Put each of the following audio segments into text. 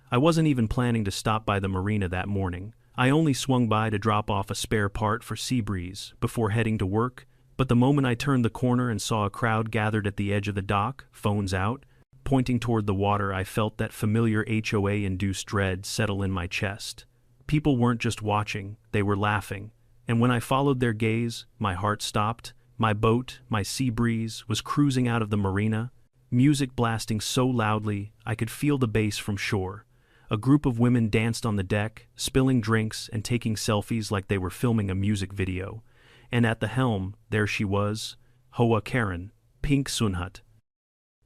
I wasn't even planning to stop by the marina that morning. I only swung by to drop off a spare part for Seabreeze before heading to work, but the moment I turned the corner and saw a crowd gathered at the edge of the dock, phones out, pointing toward the water, I felt that familiar HOA-induced dread settle in my chest. People weren't just watching, they were laughing, and when I followed their gaze, my heart stopped. My boat, my Seabreeze, was cruising out of the marina, music blasting so loudly I could feel the bass from shore. A group of women danced on the deck, spilling drinks and taking selfies like they were filming a music video. And at the helm, there she was, HOA Karen, pink sunhut.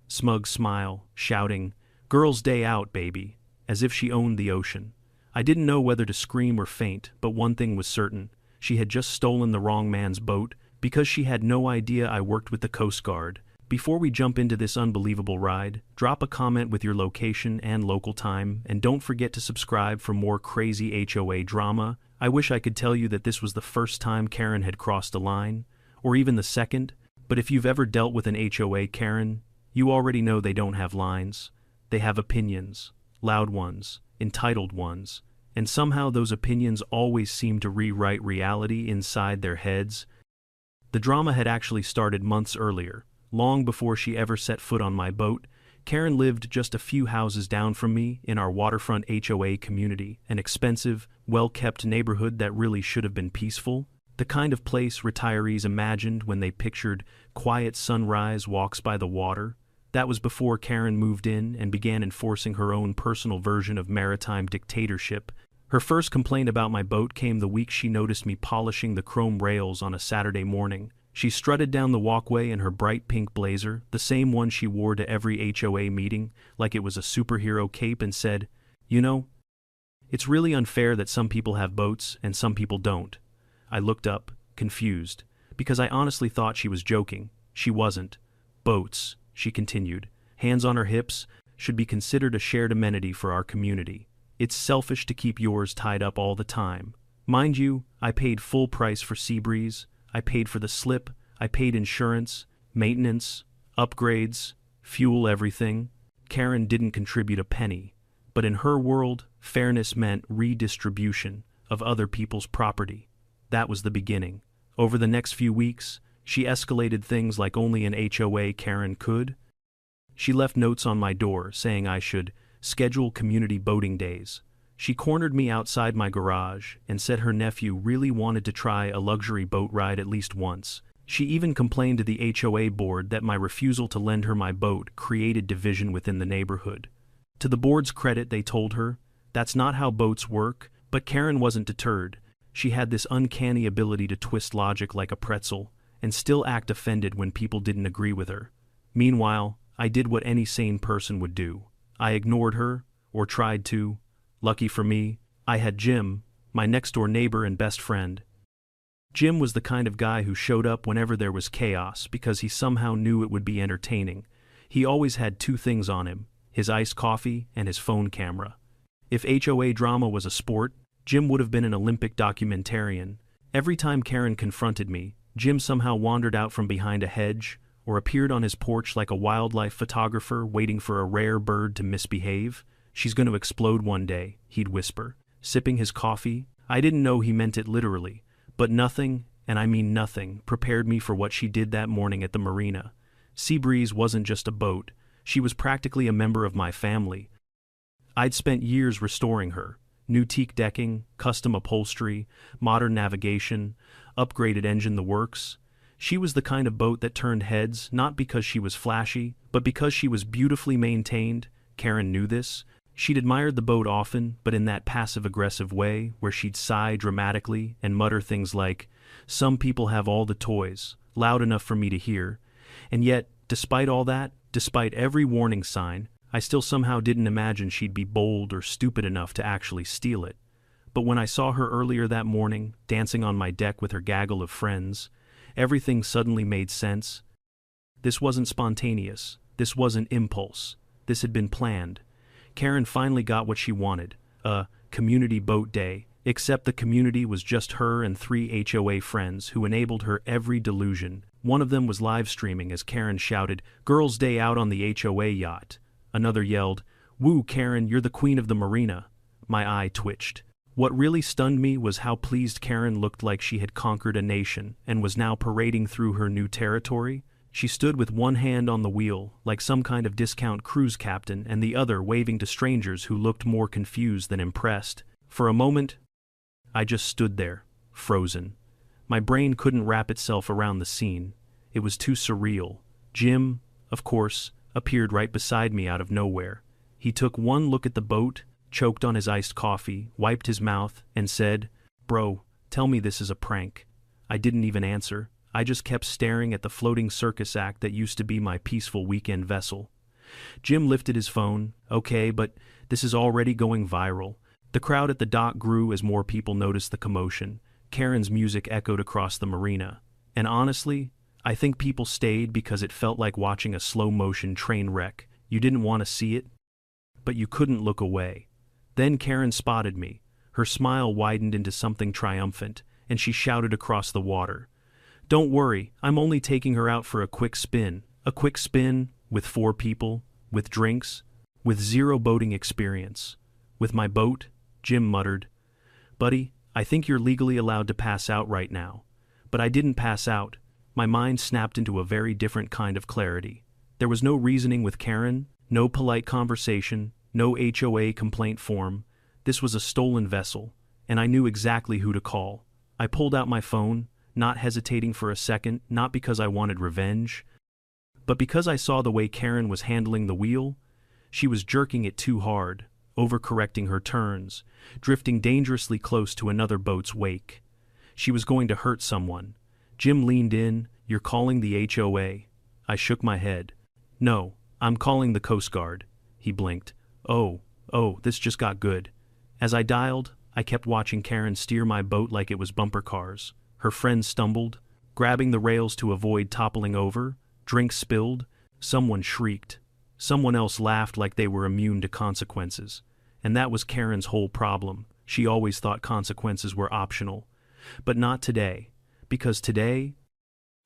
Smug smile, shouting, "Girls' day out, baby," as if she owned the ocean. I didn't know whether to scream or faint, but one thing was certain. She had just stolen the wrong man's boat, because she had no idea I worked with the Coast Guard. Before we jump into this unbelievable ride, drop a comment with your location and local time, and don't forget to subscribe for more crazy HOA drama. I wish I could tell you that this was the first time Karen had crossed a line, or even the second, but if you've ever dealt with an HOA Karen, you already know they don't have lines. They have opinions, loud ones, entitled ones, and somehow those opinions always seem to rewrite reality inside their heads. The drama had actually started months earlier. Long before she ever set foot on my boat, Karen lived just a few houses down from me in our waterfront HOA community, an expensive, well-kept neighborhood that really should have been peaceful, the kind of place retirees imagined when they pictured quiet sunrise walks by the water. That was before Karen moved in and began enforcing her own personal version of maritime dictatorship. Her first complaint about my boat came the week she noticed me polishing the chrome rails on a Saturday morning. She strutted down the walkway in her bright pink blazer, the same one she wore to every HOA meeting, like it was a superhero cape, and said, "You know, it's really unfair that some people have boats and some people don't." I looked up, confused, because I honestly thought she was joking. She wasn't. "Boats," she continued, hands on her hips, "should be considered a shared amenity for our community. It's selfish to keep yours tied up all the time." Mind you, I paid full price for Seabreeze. I paid for the slip, I paid insurance, maintenance, upgrades, fuel, everything. Karen didn't contribute a penny, but in her world, fairness meant redistribution of other people's property. That was the beginning. Over the next few weeks, she escalated things like only an HOA Karen could. She left notes on my door saying I should schedule community boating days. She cornered me outside my garage and said her nephew really wanted to try a luxury boat ride at least once. She even complained to the HOA board that my refusal to lend her my boat created division within the neighborhood. To the board's credit, they told her, that's not how boats work, but Karen wasn't deterred. She had this uncanny ability to twist logic like a pretzel and still act offended when people didn't agree with her. Meanwhile, I did what any sane person would do. I ignored her, or tried to. Lucky for me, I had Jim, my next-door neighbor and best friend. Jim was the kind of guy who showed up whenever there was chaos because he somehow knew it would be entertaining. He always had two things on him, his iced coffee and his phone camera. If HOA drama was a sport, Jim would have been an Olympic documentarian. Every time Karen confronted me, Jim somehow wandered out from behind a hedge or appeared on his porch like a wildlife photographer waiting for a rare bird to misbehave. "She's going to explode one day," he'd whisper, sipping his coffee. I didn't know he meant it literally, but nothing, and I mean nothing, prepared me for what she did that morning at the marina. Seabreeze wasn't just a boat, she was practically a member of my family. I'd spent years restoring her. New teak decking, custom upholstery, modern navigation, upgraded engine, the works. She was the kind of boat that turned heads not because she was flashy, but because she was beautifully maintained. Karen knew this. She'd admired the boat often, but in that passive-aggressive way where she'd sigh dramatically and mutter things like, "Some people have all the toys," loud enough for me to hear. And yet, despite all that, despite every warning sign, I still somehow didn't imagine she'd be bold or stupid enough to actually steal it. But when I saw her earlier that morning, dancing on my deck with her gaggle of friends, everything suddenly made sense. This wasn't spontaneous. This wasn't impulse. This had been planned. Karen finally got what she wanted, a community boat day, except the community was just her and 3 HOA friends who enabled her every delusion. One of them was live streaming as Karen shouted, "Girls' day out on the HOA yacht." Another yelled, "Woo, Karen, you're the queen of the marina." My eye twitched. What really stunned me was how pleased Karen looked, like she had conquered a nation and was now parading through her new territory. She stood with one hand on the wheel, like some kind of discount cruise captain, and the other waving to strangers who looked more confused than impressed. For a moment, I just stood there, frozen. My brain couldn't wrap itself around the scene. It was too surreal. Jim, of course, appeared right beside me out of nowhere. He took one look at the boat, choked on his iced coffee, wiped his mouth, and said, "Bro, tell me this is a prank." I didn't even answer. I just kept staring at the floating circus act that used to be my peaceful weekend vessel. Jim lifted his phone. "Okay, but this is already going viral." The crowd at the dock grew as more people noticed the commotion. Karen's music echoed across the marina. And honestly, I think people stayed because it felt like watching a slow-motion train wreck. You didn't want to see it, but you couldn't look away. Then Karen spotted me. Her smile widened into something triumphant, and she shouted across the water, "Don't worry, I'm only taking her out for a quick spin." A quick spin? With 4 people? With drinks? With zero boating experience? "With my boat?" Jim muttered. "Buddy, I think you're legally allowed to pass out right now." But I didn't pass out. My mind snapped into a very different kind of clarity. There was no reasoning with Karen, no polite conversation, no HOA complaint form. This was a stolen vessel, and I knew exactly who to call. I pulled out my phone, not hesitating for a second, not because I wanted revenge, but because I saw the way Karen was handling the wheel. She was jerking it too hard, overcorrecting her turns, drifting dangerously close to another boat's wake. She was going to hurt someone. Jim leaned in. "You're calling the HOA?" I shook my head. "No, I'm calling the Coast Guard." He blinked. Oh, this just got good." As I dialed, I kept watching Karen steer my boat like it was bumper cars. Her friend stumbled, grabbing the rails to avoid toppling over. Drinks spilled. Someone shrieked. Someone else laughed like they were immune to consequences. And that was Karen's whole problem. She always thought consequences were optional. But not today. Because today,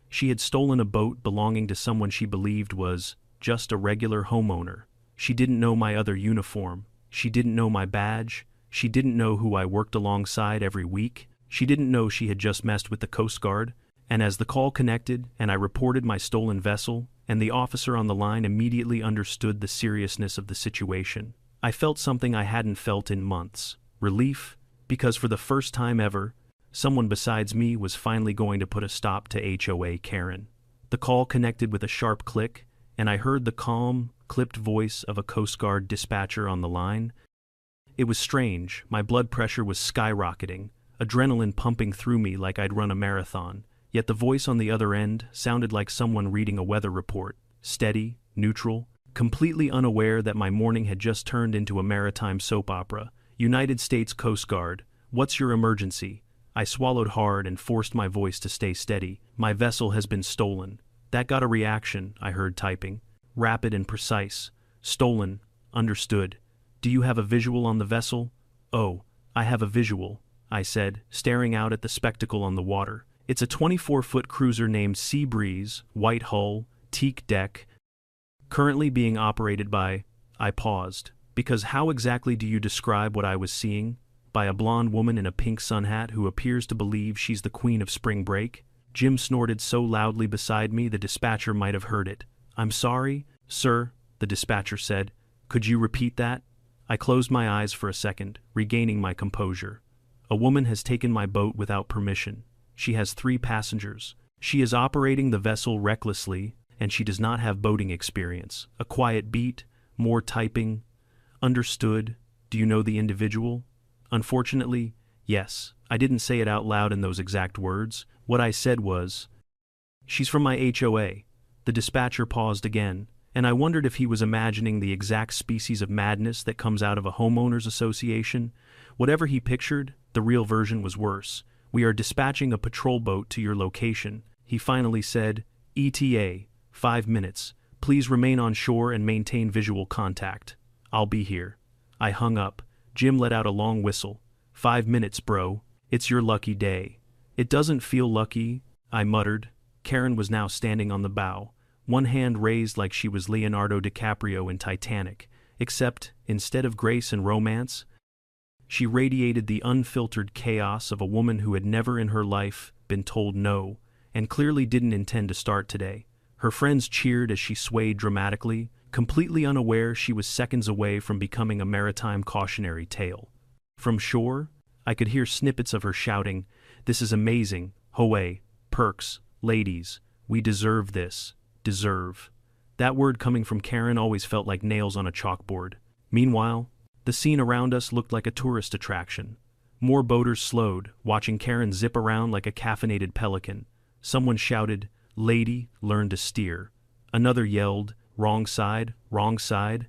she had stolen a boat belonging to someone she believed was just a regular homeowner. She didn't know my other uniform. She didn't know my badge. She didn't know who I worked alongside every week. She didn't know she had just messed with the Coast Guard. And as the call connected and I reported my stolen vessel, and the officer on the line immediately understood the seriousness of the situation, I felt something I hadn't felt in months. Relief, because for the first time ever, someone besides me was finally going to put a stop to HOA Karen. The call connected with a sharp click, and I heard the calm, clipped voice of a Coast Guard dispatcher on the line. It was strange. My blood pressure was skyrocketing, adrenaline pumping through me like I'd run a marathon. Yet the voice on the other end sounded like someone reading a weather report, steady, neutral, completely unaware that my morning had just turned into a maritime soap opera. "United States Coast Guard, what's your emergency?" I swallowed hard and forced my voice to stay steady. "My vessel has been stolen." That got a reaction, I heard typing. Rapid and precise. "Stolen. Understood. Do you have a visual on the vessel?" "Oh, I have a visual," I said, staring out at the spectacle on the water. "It's a 24-foot cruiser named Sea Breeze, white hull, teak deck, currently being operated by—" I paused, because how exactly do you describe what I was seeing? By a blonde woman in a pink sun hat who appears to believe she's the queen of spring break? Jim snorted so loudly beside me the dispatcher might have heard it. "I'm sorry, sir," the dispatcher said. "Could you repeat that?" I closed my eyes for a second, regaining my composure. "A woman has taken my boat without permission. She has 3 passengers. She is operating the vessel recklessly, and she does not have boating experience." A quiet beat, more typing. "Understood. Do you know the individual?" "Unfortunately, yes." I didn't say it out loud in those exact words. What I said was, "She's from my HOA." The dispatcher paused again, and I wondered if he was imagining the exact species of madness that comes out of a homeowners association. Whatever he pictured, the real version was worse. "We are dispatching a patrol boat to your location," he finally said. "ETA, 5 minutes. Please remain on shore and maintain visual contact. I'll be here." I hung up. Jim let out a long whistle. 5 minutes, bro. It's your lucky day." "It doesn't feel lucky," I muttered. Karen was now standing on the bow, one hand raised like she was Leonardo DiCaprio in Titanic, except, instead of grace and romance, she radiated the unfiltered chaos of a woman who had never in her life been told no, and clearly didn't intend to start today. Her friends cheered as she swayed dramatically, completely unaware she was seconds away from becoming a maritime cautionary tale. From shore, I could hear snippets of her shouting, "This is amazing, HOA, perks, ladies, we deserve this, deserve." That word coming from Karen always felt like nails on a chalkboard. Meanwhile, the scene around us looked like a tourist attraction. More boaters slowed, watching Karen zip around like a caffeinated pelican. Someone shouted, "Lady, learn to steer." Another yelled, "Wrong side, wrong side."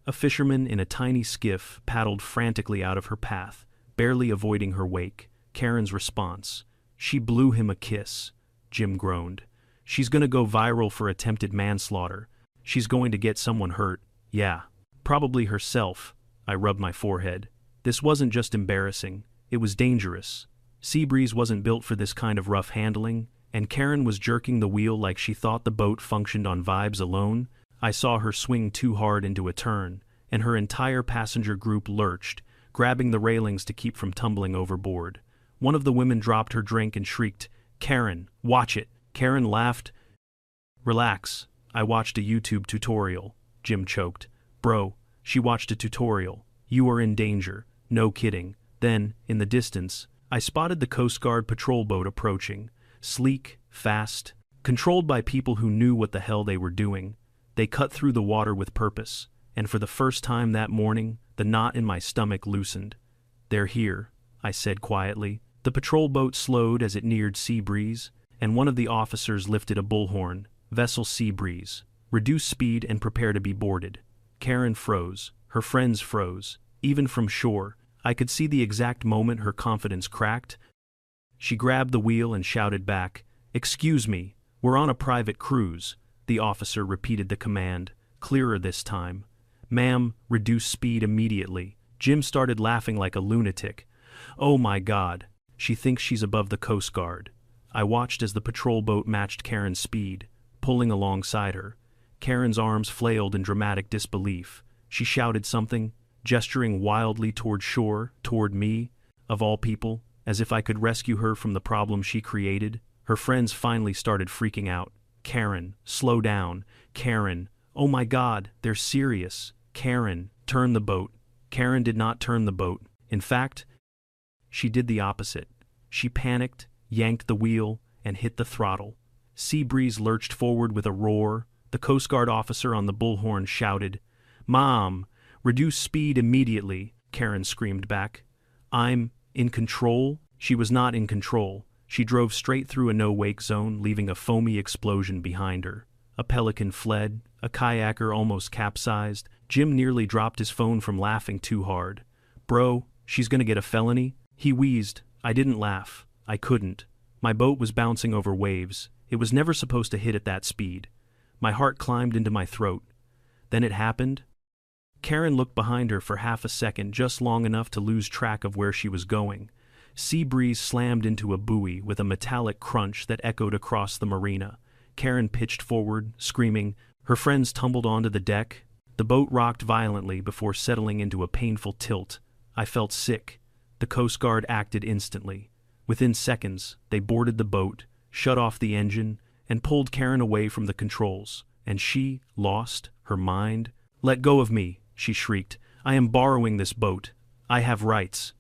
A fisherman in a tiny skiff paddled frantically out of her path, barely avoiding her wake. Karen's response, "She blew him a kiss." Jim groaned. "She's gonna go viral for attempted manslaughter. She's going to get someone hurt. Yeah, probably herself." I rubbed my forehead. This wasn't just embarrassing, it was dangerous. Seabreeze wasn't built for this kind of rough handling, and Karen was jerking the wheel like she thought the boat functioned on vibes alone. I saw her swing too hard into a turn, and her entire passenger group lurched, grabbing the railings to keep from tumbling overboard. One of the women dropped her drink and shrieked, "Karen, watch it." Karen laughed. "Relax, I watched a YouTube tutorial," Jim choked. "Bro, she watched a tutorial. You are in danger. No kidding." Then, in the distance, I spotted the Coast Guard patrol boat approaching. Sleek, fast, controlled by people who knew what the hell they were doing. They cut through the water with purpose, and for the first time that morning, the knot in my stomach loosened. "They're here," I said quietly. The patrol boat slowed as it neared Seabreeze, and one of the officers lifted a bullhorn. "Vessel Seabreeze. Reduce speed and prepare to be boarded." Karen froze. Her friends froze. Even from shore, I could see the exact moment her confidence cracked. She grabbed the wheel and shouted back, "Excuse me, we're on a private cruise." The officer repeated the command, clearer this time. "Ma'am, reduce speed immediately." Jim started laughing like a lunatic. "Oh my God, she thinks she's above the Coast Guard." I watched as the patrol boat matched Karen's speed, pulling alongside her. Karen's arms flailed in dramatic disbelief. She shouted something, gesturing wildly toward shore, toward me, of all people, as if I could rescue her from the problem she created. Her friends finally started freaking out. "Karen, slow down. Karen, oh my God, they're serious. Karen, turn the boat." Karen did not turn the boat. In fact, she did the opposite. She panicked, yanked the wheel, and hit the throttle. Seabreeze lurched forward with a roar. The Coast Guard officer on the bullhorn shouted, "Mom, reduce speed immediately," Karen screamed back. "I'm in control." She was not in control. She drove straight through a no-wake zone, leaving a foamy explosion behind her. A pelican fled, a kayaker almost capsized. Jim nearly dropped his phone from laughing too hard. "Bro, she's gonna get a felony?" He wheezed. I didn't laugh. I couldn't. My boat was bouncing over waves. It was never supposed to hit at that speed. My heart climbed into my throat. Then it happened. Karen looked behind her for half a second, just long enough to lose track of where she was going. Seabreeze slammed into a buoy with a metallic crunch that echoed across the marina. Karen pitched forward, screaming. Her friends tumbled onto the deck. The boat rocked violently before settling into a painful tilt. I felt sick. The Coast Guard acted instantly. Within seconds, they boarded the boat, shut off the engine, and pulled Karen away from the controls. And she, lost her mind. "Let go of me," she shrieked. "I am borrowing this boat. I have rights."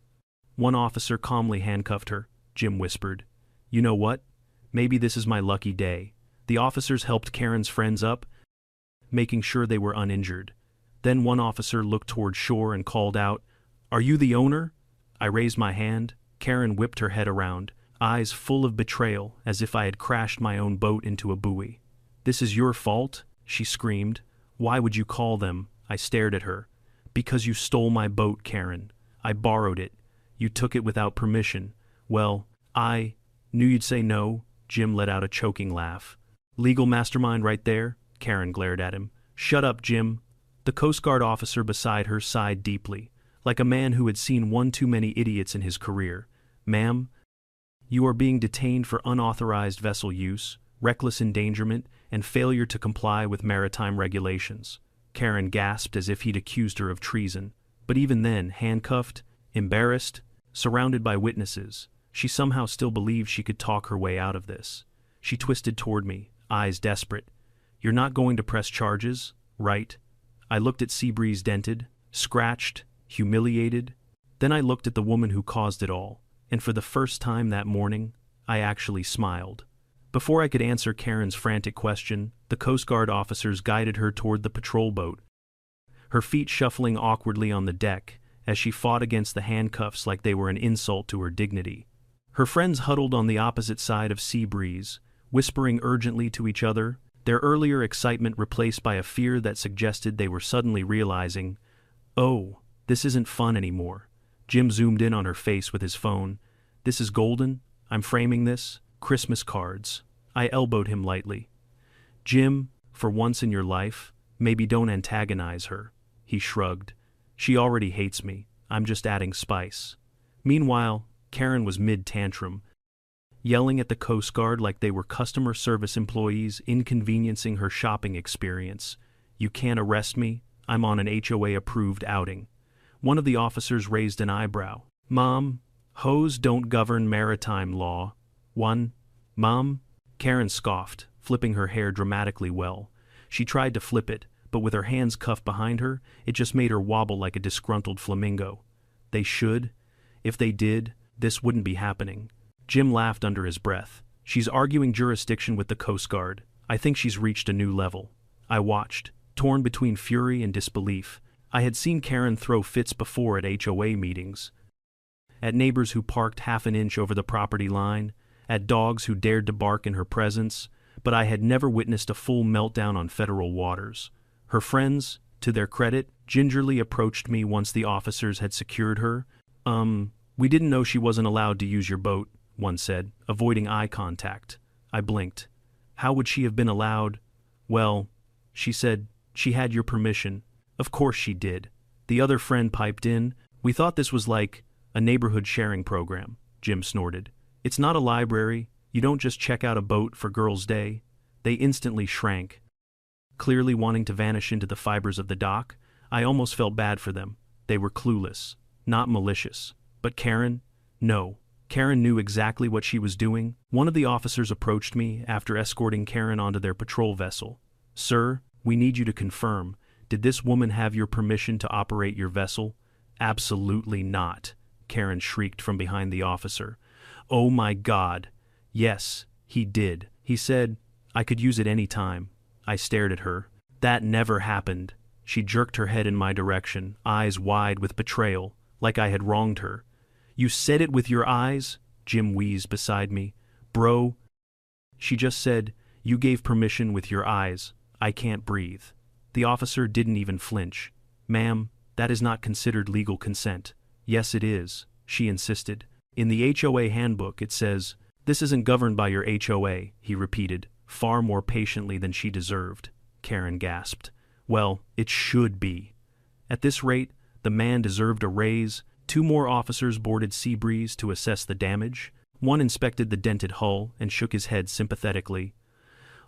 One officer calmly handcuffed her. Jim whispered, "You know what? Maybe this is my lucky day." The officers helped Karen's friends up, making sure they were uninjured. Then one officer looked toward shore and called out, "Are you the owner?" I raised my hand. Karen whipped her head around, eyes full of betrayal, as if I had crashed my own boat into a buoy. "This is your fault?" she screamed. "Why would you call them?" I stared at her. "Because you stole my boat, Karen. I borrowed it. You took it without permission. Well, I knew you'd say no." Jim let out a choking laugh. "Legal mastermind right there?" Karen glared at him. "Shut up, Jim." The Coast Guard officer beside her sighed deeply, like a man who had seen one too many idiots in his career. "Ma'am, you are being detained for unauthorized vessel use, reckless endangerment, and failure to comply with maritime regulations." Karen gasped as if he'd accused her of treason. But even then, handcuffed, embarrassed, surrounded by witnesses, she somehow still believed she could talk her way out of this. She twisted toward me, eyes desperate. "You're not going to press charges, right?" I looked at Seabreeze, dented, scratched, humiliated. Then I looked at the woman who caused it all, and for the first time that morning, I actually smiled. Before I could answer Karen's frantic question, the Coast Guard officers guided her toward the patrol boat, her feet shuffling awkwardly on the deck as she fought against the handcuffs like they were an insult to her dignity. Her friends huddled on the opposite side of Seabreeze, whispering urgently to each other, their earlier excitement replaced by a fear that suggested they were suddenly realizing, "Oh, this isn't fun anymore." Jim zoomed in on her face with his phone. "This is golden. I'm framing this. Christmas cards." I elbowed him lightly. "Jim, for once in your life, maybe don't antagonize her." He shrugged. "She already hates me. I'm just adding spice." Meanwhile, Karen was mid-tantrum, yelling at the Coast Guard like they were customer service employees inconveniencing her shopping experience. "You can't arrest me. I'm on an HOA-approved outing." One of the officers raised an eyebrow. "Mom, HOAs don't govern maritime law." "Mom?" Karen scoffed, flipping her hair dramatically well. She tried to flip it, but with her hands cuffed behind her, it just made her wobble like a disgruntled flamingo. "They should. If they did, this wouldn't be happening." Jim laughed under his breath. "She's arguing jurisdiction with the Coast Guard. I think she's reached a new level." I watched, torn between fury and disbelief. I had seen Karen throw fits before at HOA meetings, at neighbors who parked half an inch over the property line, at dogs who dared to bark in her presence, but I had never witnessed a full meltdown on federal waters. Her friends, to their credit, gingerly approached me once the officers had secured her. We didn't know she wasn't allowed to use your boat," one said, avoiding eye contact. I blinked. "How would she have been allowed?" "Well," she said, "she had your permission." "Of course she did." The other friend piped in. "We thought this was like a neighborhood sharing program," Jim snorted. "It's not a library. You don't just check out a boat for Girls' Day." They instantly shrank, clearly wanting to vanish into the fibers of the dock. I almost felt bad for them. They were clueless, not malicious. But Karen? No. Karen knew exactly what she was doing. One of the officers approached me after escorting Karen onto their patrol vessel. "Sir, we need you to confirm. Did this woman have your permission to operate your vessel?" "Absolutely not," Karen shrieked from behind the officer. "Oh my God. Yes, he did. He said I could use it any time." I stared at her. "That never happened." She jerked her head in my direction, eyes wide with betrayal, like I had wronged her. "You said it with your eyes?" Jim wheezed beside me. "Bro." She just said, "You gave permission with your eyes. I can't breathe." The officer didn't even flinch. "Ma'am, that is not considered legal consent." "Yes, it is," she insisted. "In the HOA handbook it says, 'This isn't governed by your HOA,'" he repeated, far more patiently than she deserved. Karen gasped. "Well, it should be." At this rate, the man deserved a raise. 2 more officers boarded Seabreeze to assess the damage. One inspected the dented hull and shook his head sympathetically.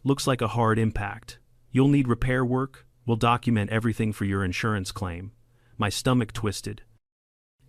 "Looks like a hard impact. You'll need repair work. We'll document everything for your insurance claim." My stomach twisted.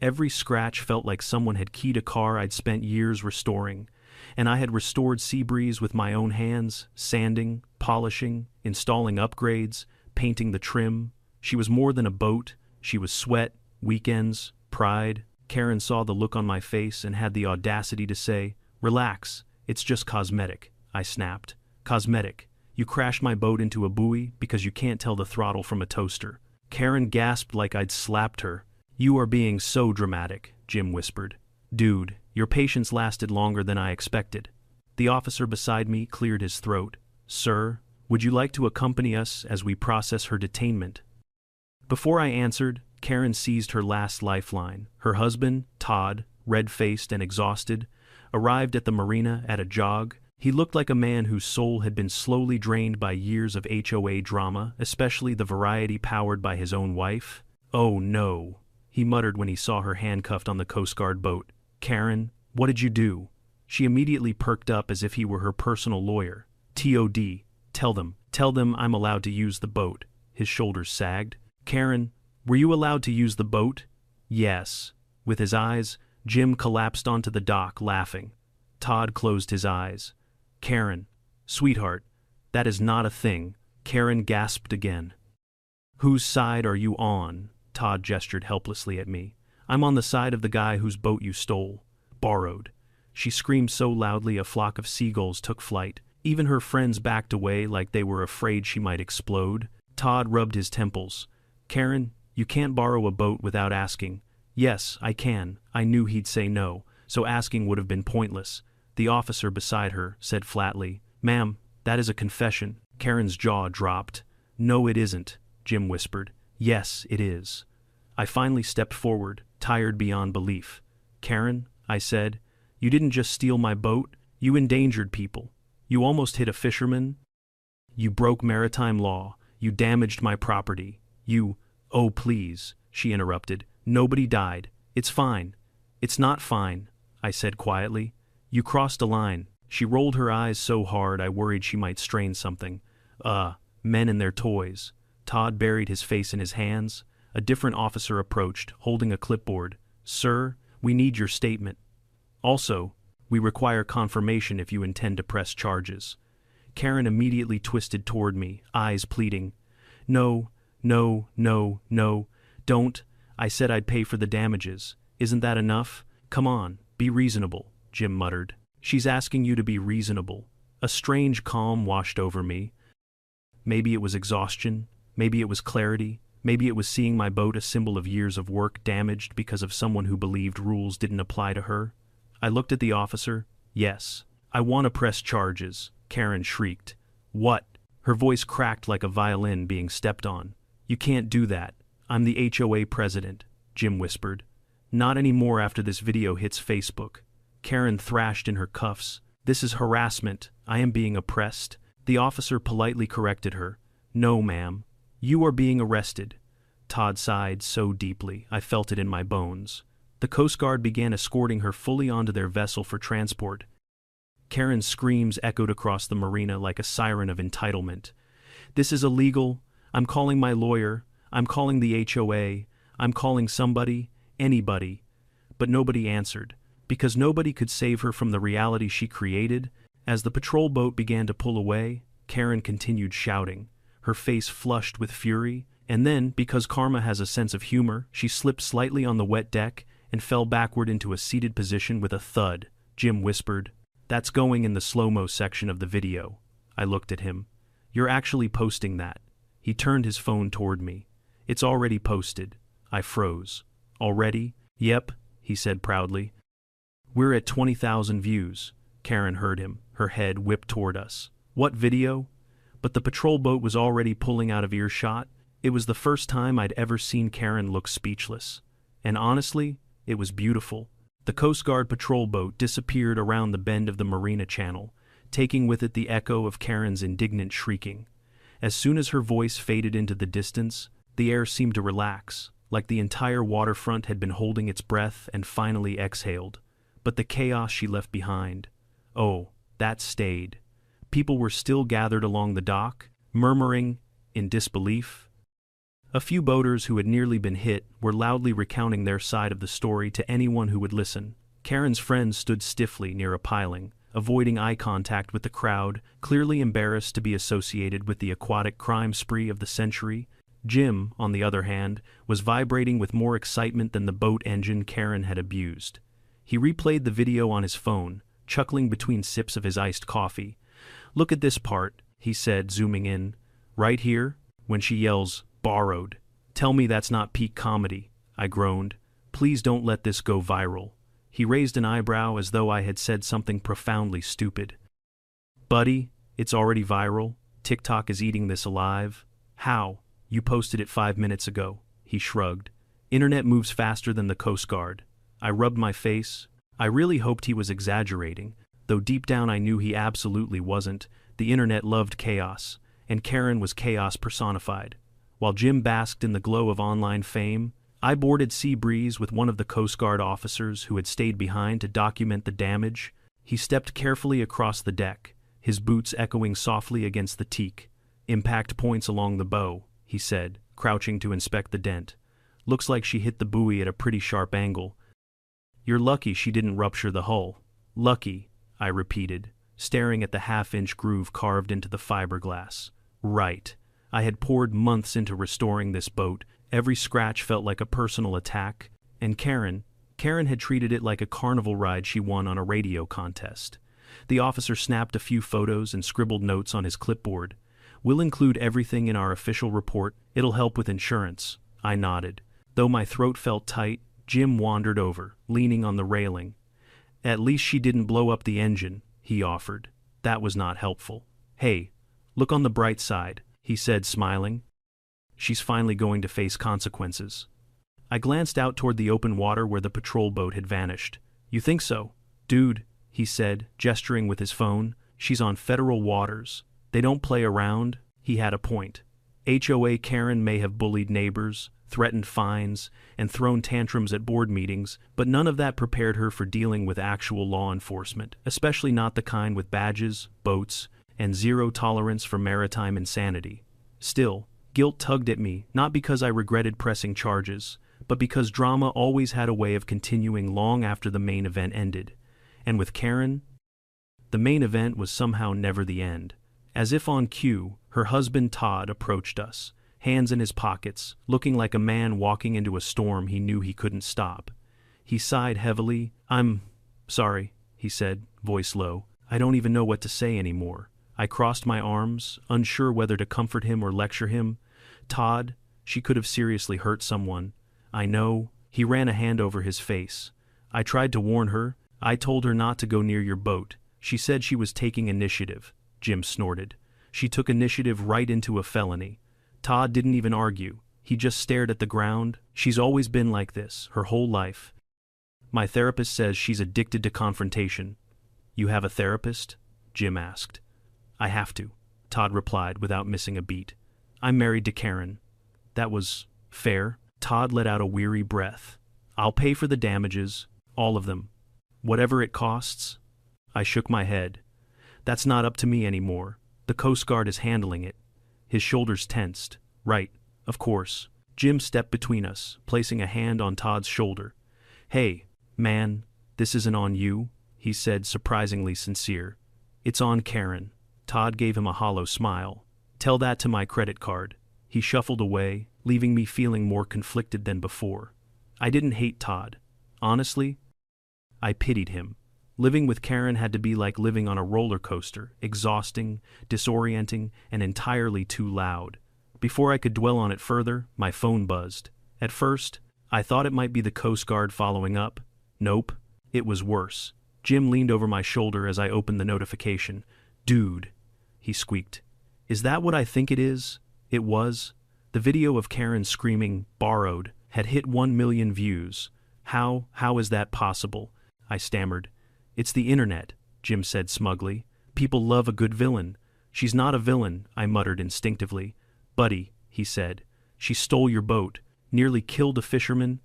Every scratch felt like someone had keyed a car I'd spent years restoring, and I had restored Seabreeze with my own hands, sanding, polishing, installing upgrades, painting the trim. She was more than a boat. She was sweat, weekends, pride. Karen saw the look on my face and had the audacity to say, "Relax, it's just cosmetic." I snapped. "Cosmetic? You crashed my boat into a buoy because you can't tell the throttle from a toaster." Karen gasped like I'd slapped her. "You are being so dramatic," Jim whispered. "Dude, your patience lasted longer than I expected." The officer beside me cleared his throat. "Sir, would you like to accompany us as we process her detainment?" Before I answered, Karen seized her last lifeline. Her husband, Todd, red-faced and exhausted, arrived at the marina at a jog. He looked like a man whose soul had been slowly drained by years of HOA drama, especially the variety powered by his own wife. "Oh no," he muttered when he saw her handcuffed on the Coast Guard boat. "Karen, what did you do?" She immediately perked up as if he were her personal lawyer. "TOD, tell them I'm allowed to use the boat." His shoulders sagged. Karen, were you allowed to use the boat? Yes. With his eyes, Jim collapsed onto the dock, laughing. Todd closed his eyes. Karen, sweetheart, that is not a thing. Karen gasped again. Whose side are you on? Todd gestured helplessly at me. I'm on the side of the guy whose boat you stole. Borrowed. She screamed so loudly a flock of seagulls took flight. Even her friends backed away like they were afraid she might explode. Todd rubbed his temples. Karen, you can't borrow a boat without asking. Yes, I can. I knew he'd say no, so asking would have been pointless. The officer beside her said flatly, Ma'am, that is a confession. Karen's jaw dropped. No, it isn't, Jim whispered. Yes, it is. I finally stepped forward, tired beyond belief. Karen, I said, you didn't just steal my boat, you endangered people. You almost hit a fisherman. You broke maritime law. You damaged my property. Oh please, she interrupted. Nobody died. It's fine. It's not fine, I said quietly. You crossed a line. She rolled her eyes so hard I worried she might strain something. Men and their toys. Todd buried his face in his hands. A different officer approached, holding a clipboard. Sir, we need your statement. Also, we require confirmation if you intend to press charges. Karen immediately twisted toward me, eyes pleading. No, don't. I said I'd pay for the damages. Isn't that enough? Come on, be reasonable, Jim muttered. She's asking you to be reasonable. A strange calm washed over me. Maybe it was exhaustion. Maybe it was clarity. Maybe it was seeing my boat, a symbol of years of work, damaged because of someone who believed rules didn't apply to her. I looked at the officer. Yes. I want to press charges, Karen shrieked. What? Her voice cracked like a violin being stepped on. You can't do that. I'm the HOA president, Jim whispered. Not anymore after this video hits Facebook. Karen thrashed in her cuffs. This is harassment. I am being oppressed. The officer politely corrected her. No, ma'am. You are being arrested. Todd sighed so deeply, I felt it in my bones. The Coast Guard began escorting her fully onto their vessel for transport. Karen's screams echoed across the marina like a siren of entitlement. This is illegal. I'm calling my lawyer. I'm calling the HOA. I'm calling somebody, anybody. But nobody answered, because nobody could save her from the reality she created. As the patrol boat began to pull away, Karen continued shouting, her face flushed with fury, and then, because karma has a sense of humor, she slipped slightly on the wet deck and fell backward into a seated position with a thud. Jim whispered, That's going in the slow-mo section of the video. I looked at him. You're actually posting that. He turned his phone toward me. It's already posted. I froze. Already? Yep, he said proudly. We're at 20,000 views. Karen heard him, her head whipped toward us. What video? But the patrol boat was already pulling out of earshot. It was the first time I'd ever seen Karen look speechless. And honestly, it was beautiful. The Coast Guard patrol boat disappeared around the bend of the marina channel, taking with it the echo of Karen's indignant shrieking. As soon as her voice faded into the distance, the air seemed to relax, like the entire waterfront had been holding its breath and finally exhaled. But the chaos she left behind, oh, that stayed. People were still gathered along the dock, murmuring in disbelief. A few boaters who had nearly been hit were loudly recounting their side of the story to anyone who would listen. Karen's friends stood stiffly near a piling, avoiding eye contact with the crowd, clearly embarrassed to be associated with the aquatic crime spree of the century. Jim, on the other hand, was vibrating with more excitement than the boat engine Karen had abused. He replayed the video on his phone, chuckling between sips of his iced coffee. Look at this part, he said, zooming in. Right here, when she yells, borrowed. Tell me that's not peak comedy, I groaned. Please don't let this go viral. He raised an eyebrow as though I had said something profoundly stupid. Buddy, it's already viral. TikTok is eating this alive. How? You posted it 5 minutes ago, he shrugged. Internet moves faster than the Coast Guard. I rubbed my face. I really hoped he was exaggerating, though deep down I knew he absolutely wasn't. The internet loved chaos, and Karen was chaos personified. While Jim basked in the glow of online fame, I boarded Seabreeze with one of the Coast Guard officers who had stayed behind to document the damage. He stepped carefully across the deck, his boots echoing softly against the teak. Impact points along the bow, he said, crouching to inspect the dent. Looks like she hit the buoy at a pretty sharp angle. You're lucky she didn't rupture the hull. Lucky, I repeated, staring at the half-inch groove carved into the fiberglass. Right. I had poured months into restoring this boat. Every scratch felt like a personal attack. And Karen had treated it like a carnival ride she won on a radio contest. The officer snapped a few photos and scribbled notes on his clipboard. We'll include everything in our official report. It'll help with insurance. I nodded. Though my throat felt tight, Jim wandered over, leaning on the railing. At least she didn't blow up the engine, he offered. That was not helpful. Hey, look on the bright side, he said, smiling. She's finally going to face consequences. I glanced out toward the open water where the patrol boat had vanished. You think so? Dude, he said, gesturing with his phone. She's on federal waters. They don't play around. He had a point. HOA Karen may have bullied neighbors, threatened fines, and thrown tantrums at board meetings, but none of that prepared her for dealing with actual law enforcement, especially not the kind with badges, boats, and zero tolerance for maritime insanity. Still, guilt tugged at me, not because I regretted pressing charges, but because drama always had a way of continuing long after the main event ended. And with Karen, the main event was somehow never the end. As if on cue, her husband Todd approached us, hands in his pockets, looking like a man walking into a storm he knew he couldn't stop. He sighed heavily. I'm sorry, he said, voice low. I don't even know what to say anymore. I crossed my arms, unsure whether to comfort him or lecture him. Todd, she could have seriously hurt someone. I know. He ran a hand over his face. I tried to warn her. I told her not to go near your boat. She said she was taking initiative. Jim snorted. She took initiative right into a felony. Todd didn't even argue. He just stared at the ground. She's always been like this, her whole life. My therapist says she's addicted to confrontation. You have a therapist? Jim asked. I have to, Todd replied without missing a beat. I'm married to Karen. That was fair. Todd let out a weary breath. I'll pay for the damages, all of them. Whatever it costs. I shook my head. That's not up to me anymore. The Coast Guard is handling it. His shoulders tensed. Right, of course. Jim stepped between us, placing a hand on Todd's shoulder. Hey, man, this isn't on you, he said, surprisingly sincere. It's on Karen. Todd gave him a hollow smile. Tell that to my credit card. He shuffled away, leaving me feeling more conflicted than before. I didn't hate Todd. Honestly, I pitied him. Living with Karen had to be like living on a roller coaster, exhausting, disorienting, and entirely too loud. Before I could dwell on it further, my phone buzzed. At first, I thought it might be the Coast Guard following up. Nope, it was worse. Jim leaned over my shoulder as I opened the notification. Dude, he squeaked. Is that what I think it is? It was. The video of Karen screaming, borrowed, had hit 1 million views. How is that possible? I stammered. It's the internet, Jim said smugly. People love a good villain. She's not a villain, I muttered instinctively. Buddy, he said. She stole your boat, nearly killed a fisherman,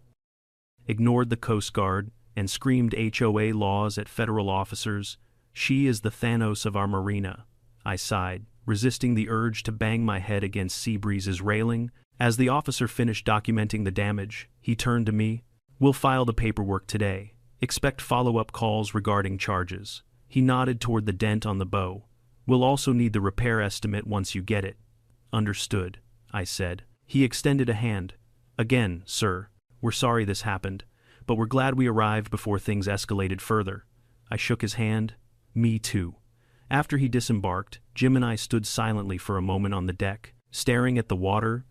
ignored the Coast Guard, and screamed HOA laws at federal officers. She is the Thanos of our marina. I sighed, resisting the urge to bang my head against Seabreeze's railing. As the officer finished documenting the damage, he turned to me. We'll file the paperwork today. Expect follow-up calls regarding charges. He nodded toward the dent on the bow. We'll also need the repair estimate once you get it. Understood, I said. He extended a hand. Again, sir, we're sorry this happened, but we're glad we arrived before things escalated further. I shook his hand. Me too. After he disembarked, Jim and I stood silently for a moment on the deck, staring at the water.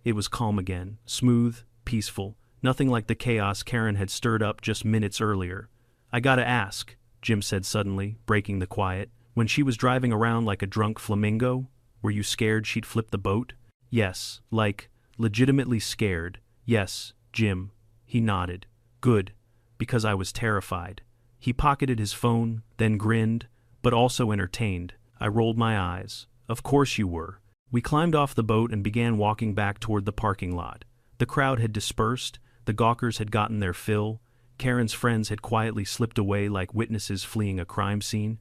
It was calm again, smooth, peaceful, nothing like the chaos Karen had stirred up just minutes earlier. I gotta ask, Jim said suddenly, breaking the quiet. When she was driving around like a drunk flamingo, were you scared she'd flip the boat? Yes, like, legitimately scared. Yes, Jim. He nodded. Good, because I was terrified. He pocketed his phone, then grinned, but also entertained. I rolled my eyes. Of course you were. We climbed off the boat and began walking back toward the parking lot. The crowd had dispersed. The gawkers had gotten their fill. Karen's friends had quietly slipped away like witnesses fleeing a crime scene.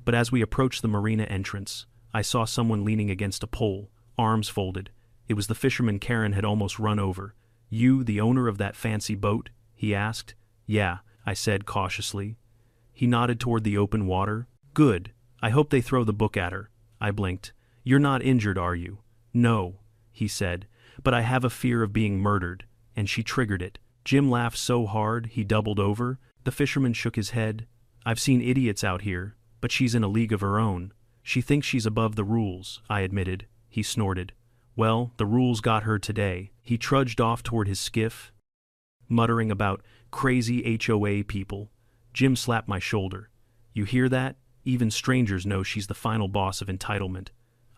But as we approached the marina entrance, I saw someone leaning against a pole, arms folded, It was the fisherman Karen had almost run over. "You, the owner of that fancy boat?" he asked. "Yeah," I said cautiously. He nodded toward the open water. "Good. I hope they throw the book at her." I blinked. "You're not injured, are you?" "No," he said, "but I have a fear of being murdered," and she triggered it. Jim laughed so hard he doubled over. The fisherman shook his head. "I've seen idiots out here, but she's in a league of her own. She thinks she's above the rules," I admitted. He snorted. "Well, the rules got her today." He trudged off toward his skiff, muttering about crazy HOA people. Jim slapped my shoulder. "You hear that? Even strangers know she's the final boss of entitlement."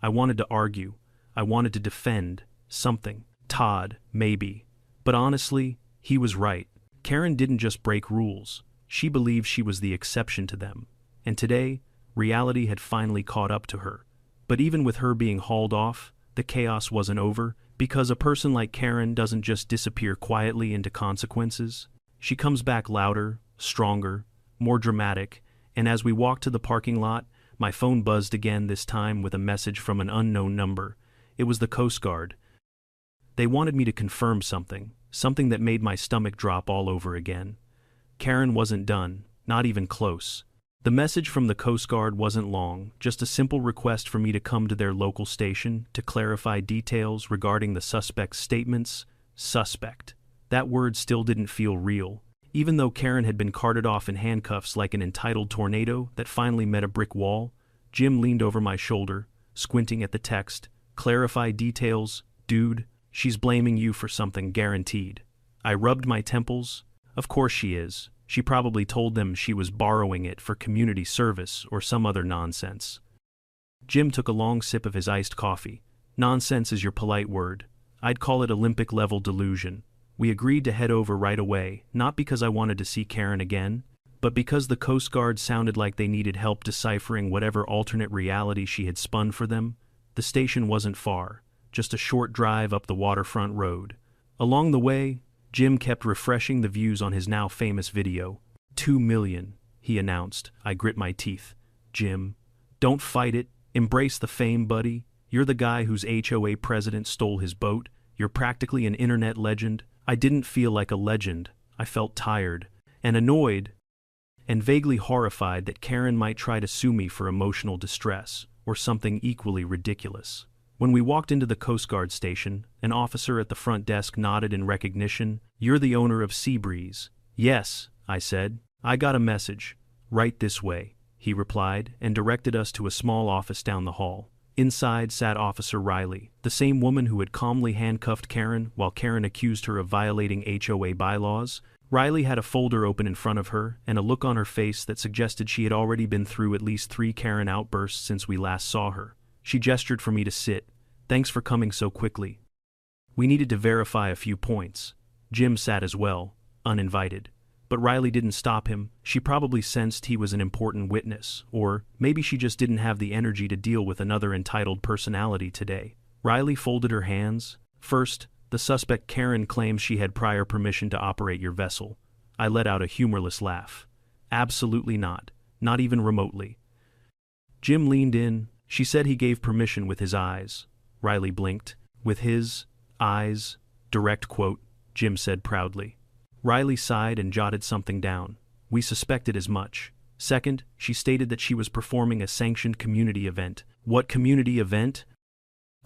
I wanted to argue. I wanted to defend something. Todd, maybe. But honestly, he was right. Karen didn't just break rules. She believed she was the exception to them. And today, reality had finally caught up to her. But even with her being hauled off, the chaos wasn't over, because a person like Karen doesn't just disappear quietly into consequences. She comes back louder, stronger, more dramatic, and as we walked to the parking lot, my phone buzzed again, this time with a message from an unknown number. It was the Coast Guard. They wanted me to confirm something that made my stomach drop all over again. Karen wasn't done, not even close. The message from the Coast Guard wasn't long, just a simple request for me to come to their local station to clarify details regarding the suspect's statements. Suspect. That word still didn't feel real. Even though Karen had been carted off in handcuffs like an entitled tornado that finally met a brick wall, Jim leaned over my shoulder, squinting at the text. "Clarify details, dude. She's blaming you for something, guaranteed." I rubbed my temples. Of course she is. She probably told them she was borrowing it for community service or some other nonsense. Jim took a long sip of his iced coffee. "Nonsense is your polite word. I'd call it Olympic-level delusion." We agreed to head over right away, not because I wanted to see Karen again, but because the Coast Guard sounded like they needed help deciphering whatever alternate reality she had spun for them. The station wasn't far, just a short drive up the waterfront road. Along the way, Jim kept refreshing the views on his now famous video. 2 million, he announced. I grit my teeth. "Jim, don't fight it. Embrace the fame, buddy. You're the guy whose HOA president stole his boat. You're practically an internet legend." I didn't feel like a legend. I felt tired and annoyed and vaguely horrified that Karen might try to sue me for emotional distress or something equally ridiculous. When we walked into the Coast Guard station, an officer at the front desk nodded in recognition. "You're the owner of Seabreeze." "Yes," I said. "I got a message. Right this way," he replied, and directed us to a small office down the hall. Inside sat Officer Riley, the same woman who had calmly handcuffed Karen while Karen accused her of violating HOA bylaws. Riley had a folder open in front of her and a look on her face that suggested she had already been through at least 3 Karen outbursts since we last saw her. She gestured for me to sit. "Thanks for coming so quickly." We needed to verify a few points. Jim sat as well, uninvited. But Riley didn't stop him. She probably sensed he was an important witness, or maybe she just didn't have the energy to deal with another entitled personality today. Riley folded her hands. "First, the suspect Karen claims she had prior permission to operate your vessel." I let out a humorless laugh. "Absolutely not. Not even remotely." Jim leaned in. "She said he gave permission with his eyes." Riley blinked. "With his eyes?" Direct quote, Jim said proudly. Riley sighed and jotted something down. "We suspected as much." Second, she stated that she was performing a sanctioned community event. "What community event?"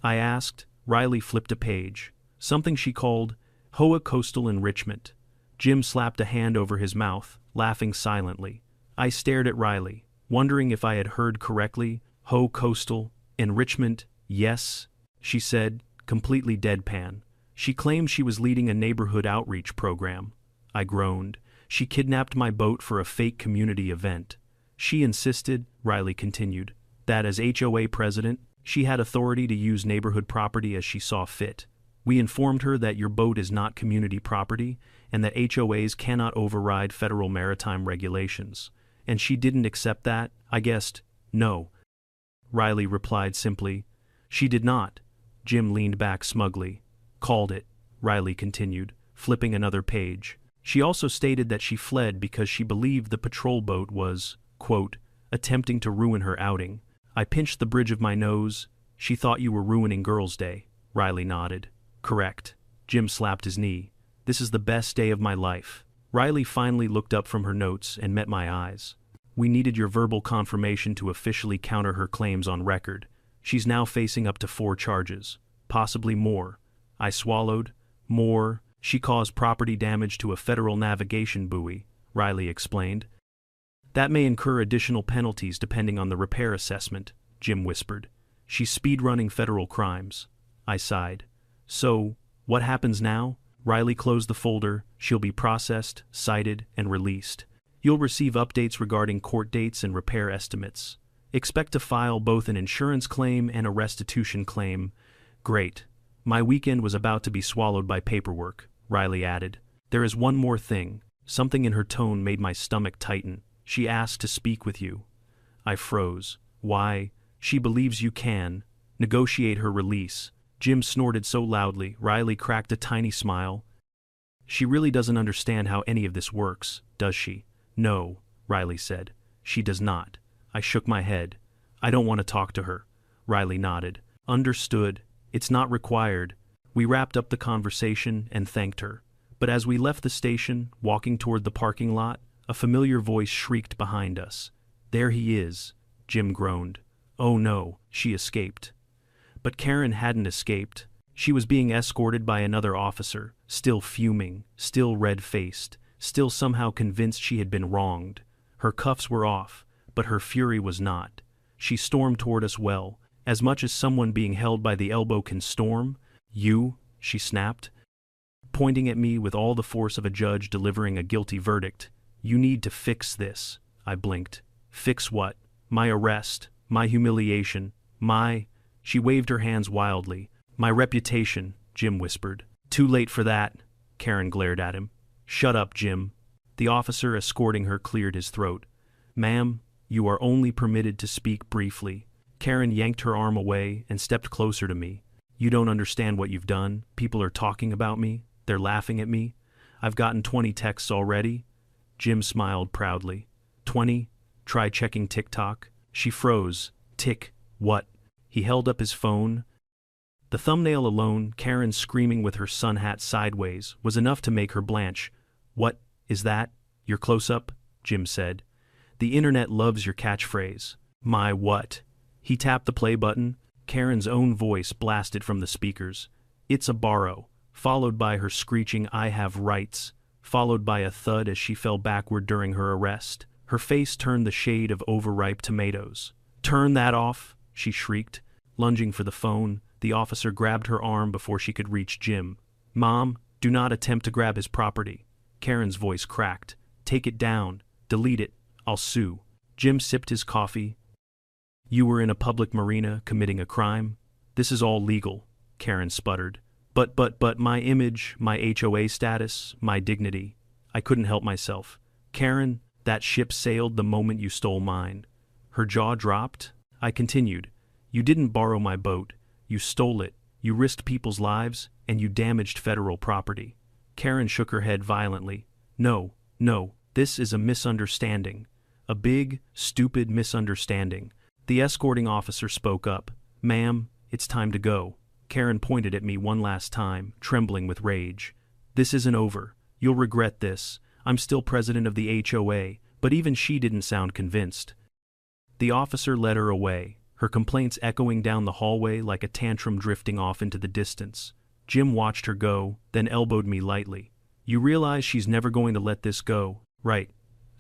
I asked. Riley flipped a page. "Something she called HOA Coastal Enrichment." Jim slapped a hand over his mouth, laughing silently. I stared at Riley, wondering if I had heard correctly. "HOA Coastal Enrichment, yes," she said, completely deadpan. "She claimed she was leading a neighborhood outreach program." I groaned. "She kidnapped my boat for a fake community event." "She insisted," Riley continued, "that as HOA president, she had authority to use neighborhood property as she saw fit. We informed her that your boat is not community property and that HOAs cannot override federal maritime regulations. And she didn't accept that, I guessed." "No," Riley replied simply. "She did not." Jim leaned back smugly. "Called it," Riley continued, flipping another page. "She also stated that she fled because she believed the patrol boat was, quote, attempting to ruin her outing." I pinched the bridge of my nose. "She thought you were ruining Girls' Day." Riley nodded. Correct. Jim slapped his knee. This is the best day of my life. Riley finally looked up from her notes and met my eyes. We needed your verbal confirmation to officially counter her claims on record. She's now facing up to 4 charges. Possibly more. I swallowed. More. She caused property damage to a federal navigation buoy, Riley explained. That may incur additional penalties depending on the repair assessment, Jim whispered. She's speedrunning federal crimes. I sighed. So, what happens now? Riley closed the folder. She'll be processed, cited, and released. You'll receive updates regarding court dates and repair estimates. Expect to file both an insurance claim and a restitution claim. Great. My weekend was about to be swallowed by paperwork, Riley added. There is one more thing. Something in her tone made my stomach tighten. She asked to speak with you. I froze. Why? She believes you can negotiate her release. Jim snorted so loudly, Riley cracked a tiny smile. She really doesn't understand how any of this works, does she? No, Riley said. She does not. I shook my head. I don't want to talk to her. Riley nodded. Understood. It's not required. We wrapped up the conversation and thanked her. But as we left the station, walking toward the parking lot, a familiar voice shrieked behind us. There he is, Jim groaned. Oh no, she escaped. But Karen hadn't escaped. She was being escorted by another officer, still fuming, still red-faced, still somehow convinced she had been wronged. Her cuffs were off, but her fury was not. She stormed toward us well, as much as someone being held by the elbow can storm. You, she snapped, pointing at me with all the force of a judge delivering a guilty verdict. You need to fix this, I blinked. Fix what? My arrest, my humiliation, my... She waved her hands wildly. My reputation, Jim whispered. Too late for that, Karen glared at him. Shut up, Jim. The officer escorting her cleared his throat. Ma'am, you are only permitted to speak briefly. Karen yanked her arm away and stepped closer to me. You don't understand what you've done. People are talking about me. They're laughing at me. I've gotten 20 texts already. Jim smiled proudly. 20? Try checking TikTok. She froze. Tick. What? He held up his phone. The thumbnail alone, Karen screaming with her sun hat sideways, was enough to make her blanch. What is that? Your close-up? Jim said. The internet loves your catchphrase. My what? He tapped the play button. Karen's own voice blasted from the speakers. It's a borrow, followed by her screeching I have rights, followed by a thud as she fell backward during her arrest. Her face turned the shade of overripe tomatoes. Turn that off, she shrieked. Lunging for the phone, the officer grabbed her arm before she could reach Jim. Mom, do not attempt to grab his property. Karen's voice cracked. Take it down. Delete it. I'll sue. Jim sipped his coffee. You were in a public marina committing a crime? This is all legal, Karen sputtered. But my image, my HOA status, my dignity. I couldn't help myself. Karen, that ship sailed the moment you stole mine. Her jaw dropped. I continued. You didn't borrow my boat. You stole it. You risked people's lives, and you damaged federal property. Karen shook her head violently. No, this is a misunderstanding. A big, stupid misunderstanding. The escorting officer spoke up. Ma'am, it's time to go. Karen pointed at me one last time, trembling with rage. This isn't over. You'll regret this. I'm still president of the HOA, but even she didn't sound convinced. The officer led her away, her complaints echoing down the hallway like a tantrum drifting off into the distance. Jim watched her go, then elbowed me lightly. You realize she's never going to let this go, right?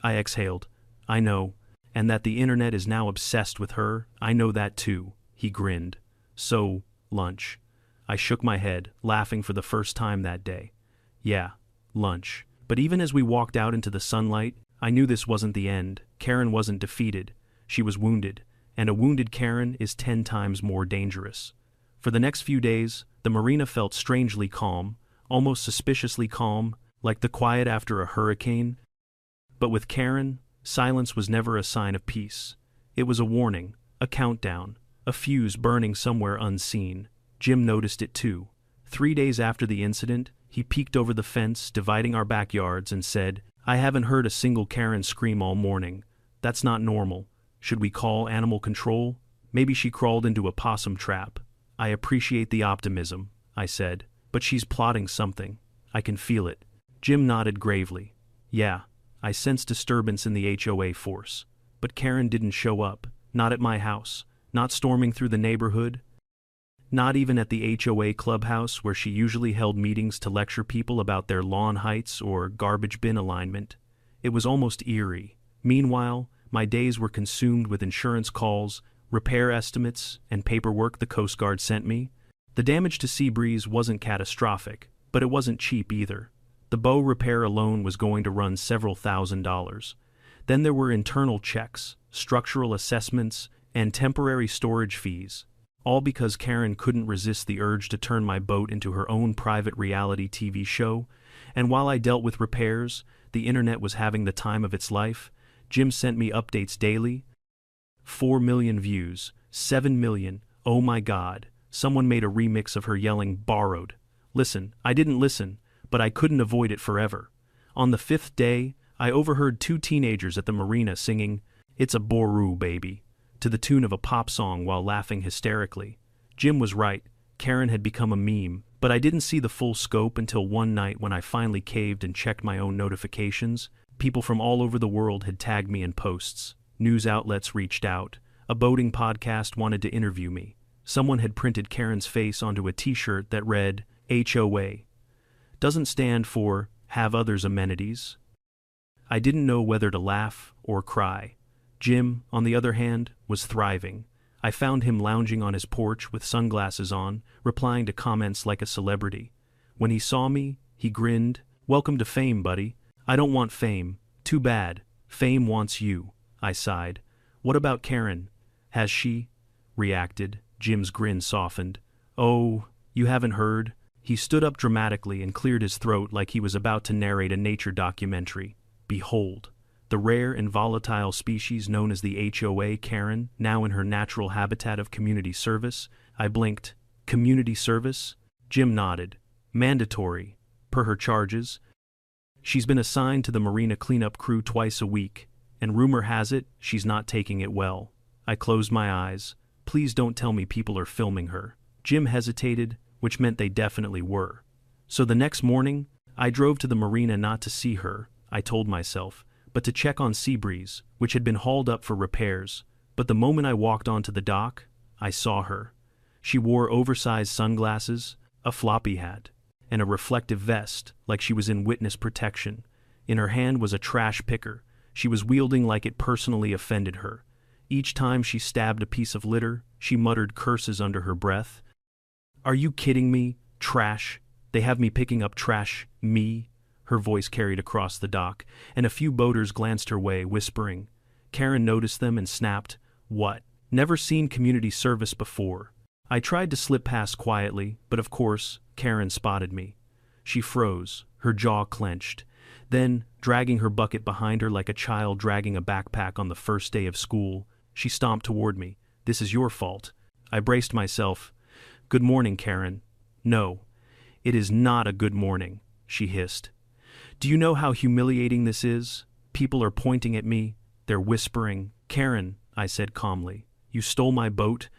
I exhaled. I know. And that the internet is now obsessed with her, I know that too. He grinned. So, lunch. I shook my head, laughing for the first time that day. Yeah, lunch. But even as we walked out into the sunlight, I knew this wasn't the end. Karen wasn't defeated. She was wounded. And a wounded Karen is 10 times more dangerous. For the next few days, the marina felt strangely calm, almost suspiciously calm, like the quiet after a hurricane. But with Karen, silence was never a sign of peace. It was a warning, a countdown, a fuse burning somewhere unseen. Jim noticed it too. 3 days after the incident, he peeked over the fence dividing our backyards and said, I haven't heard a single Karen scream all morning. That's not normal. Should we call animal control? Maybe she crawled into a possum trap. I appreciate the optimism, I said, but she's plotting something. I can feel it. Jim nodded gravely. Yeah, I sense disturbance in the HOA force. But Karen didn't show up, not at my house, not storming through the neighborhood, not even at the HOA clubhouse where she usually held meetings to lecture people about their lawn heights or garbage bin alignment. It was almost eerie. Meanwhile, my days were consumed with insurance calls, repair estimates, and paperwork the Coast Guard sent me. The damage to Seabreeze wasn't catastrophic, but it wasn't cheap either. The bow repair alone was going to run several $1,000s. Then there were internal checks, structural assessments, and temporary storage fees, all because Karen couldn't resist the urge to turn my boat into her own private reality TV show. And while I dealt with repairs, the internet was having the time of its life. Jim sent me updates daily. 4 million views, 7 million, oh my God. Someone made a remix of her yelling, "Borrowed." Listen, I didn't listen, but I couldn't avoid it forever. On the 5th day, I overheard 2 teenagers at the marina singing, "It's a Boru, baby," to the tune of a pop song while laughing hysterically. Jim was right, Karen had become a meme, but I didn't see the full scope until one night when I finally caved and checked my own notifications. People from all over the world had tagged me in posts. News outlets reached out. A boating podcast wanted to interview me. Someone had printed Karen's face onto a t-shirt that read, HOA. Doesn't stand for Have Others Amenities. I didn't know whether to laugh or cry. Jim, on the other hand, was thriving. I found him lounging on his porch with sunglasses on, replying to comments like a celebrity. When he saw me, he grinned. "Welcome to fame, buddy." "I don't want fame. Too bad. Fame wants you," I sighed. "What about Karen? Has she?" reacted. Jim's grin softened. "Oh, you haven't heard?" He stood up dramatically and cleared his throat like he was about to narrate a nature documentary. Behold, the rare and volatile species known as the HOA Karen, now in her natural habitat of community service. I blinked. Community service? Jim nodded. Mandatory, per her charges. She's been assigned to the marina cleanup crew twice a week, and rumor has it she's not taking it well. I closed my eyes. Please don't tell me people are filming her. Jim hesitated, which meant they definitely were. So the next morning, I drove to the marina not to see her, I told myself, but to check on Seabreeze, which had been hauled up for repairs. But the moment I walked onto the dock, I saw her. She wore oversized sunglasses, a floppy hat, and a reflective vest, like she was in witness protection. In her hand was a trash picker. She was wielding like it personally offended her. Each time she stabbed a piece of litter, she muttered curses under her breath. "Are you kidding me? Trash? They have me picking up trash? Me?" Her voice carried across the dock, and a few boaters glanced her way, whispering. Karen noticed them and snapped, "What? Never seen community service before." I tried to slip past quietly, but of course, Karen spotted me. She froze, her jaw clenched. Then, dragging her bucket behind her like a child dragging a backpack on the first day of school, she stomped toward me. "This is your fault." I braced myself. "Good morning, Karen." "No, it is not a good morning," she hissed. "Do you know how humiliating this is? People are pointing at me. They're whispering." "Karen," I said calmly, "you stole my boat."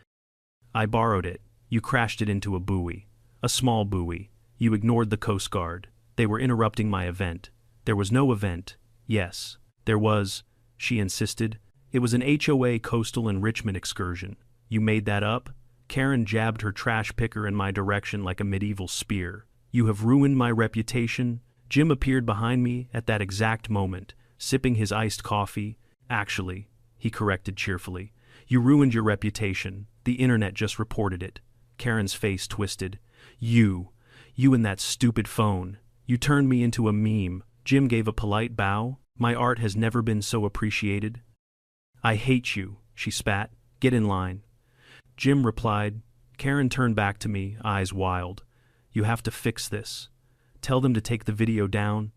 "I borrowed it. You crashed it into a buoy. A small buoy. You ignored the Coast Guard. They were interrupting my event." "There was no event." "Yes, there was," she insisted. "It was an HOA coastal enrichment excursion. You made that up?" Karen jabbed her trash picker in my direction like a medieval spear. "You have ruined my reputation." Jim appeared behind me at that exact moment, sipping his iced coffee. "Actually," he corrected cheerfully, "you ruined your reputation. The internet just reported it." Karen's face twisted. You and that stupid phone. You turned me into a meme." Jim gave a polite bow. "My art has never been so appreciated." "I hate you," she spat. "Get in line." Jim replied. Karen turned back to me, eyes wild. "You have to fix this. Tell them to take the video down."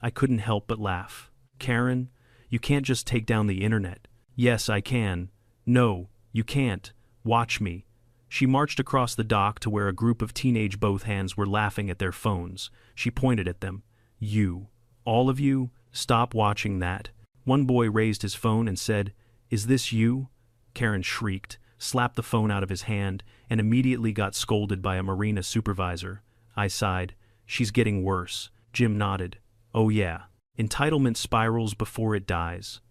I couldn't help but laugh. "Karen, you can't just take down the internet." "Yes, I can." "No, you can't. Watch me." She marched across the dock to where a group of teenage both hands were laughing at their phones. She pointed at them. "You, all of you, stop watching that." One boy raised his phone and said, "Is this you?" Karen shrieked. slapped the phone out of his hand, and immediately got scolded by a marina supervisor. I sighed. She's getting worse. Jim nodded. Oh yeah. Entitlement spirals before it dies.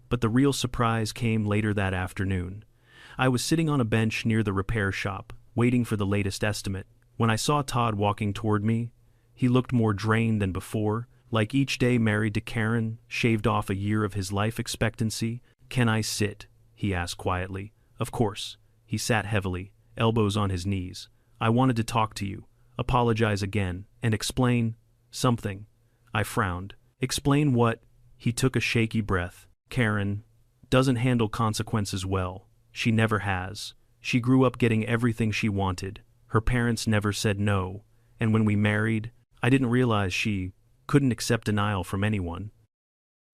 But the real surprise came later that afternoon. I was sitting on a bench near the repair shop, waiting for the latest estimate, when I saw Todd walking toward me. He looked more drained than before, like each day married to Karen, shaved off a year of his life expectancy. "Can I sit?" he asked quietly. Of course. He sat heavily, elbows on his knees. "I wanted to talk to you, apologize again, and explain something." I frowned. "Explain what?" He took a shaky breath. "Karen doesn't handle consequences well. She never has. She grew up getting everything she wanted. Her parents never said no. And when we married, I didn't realize she couldn't accept denial from anyone."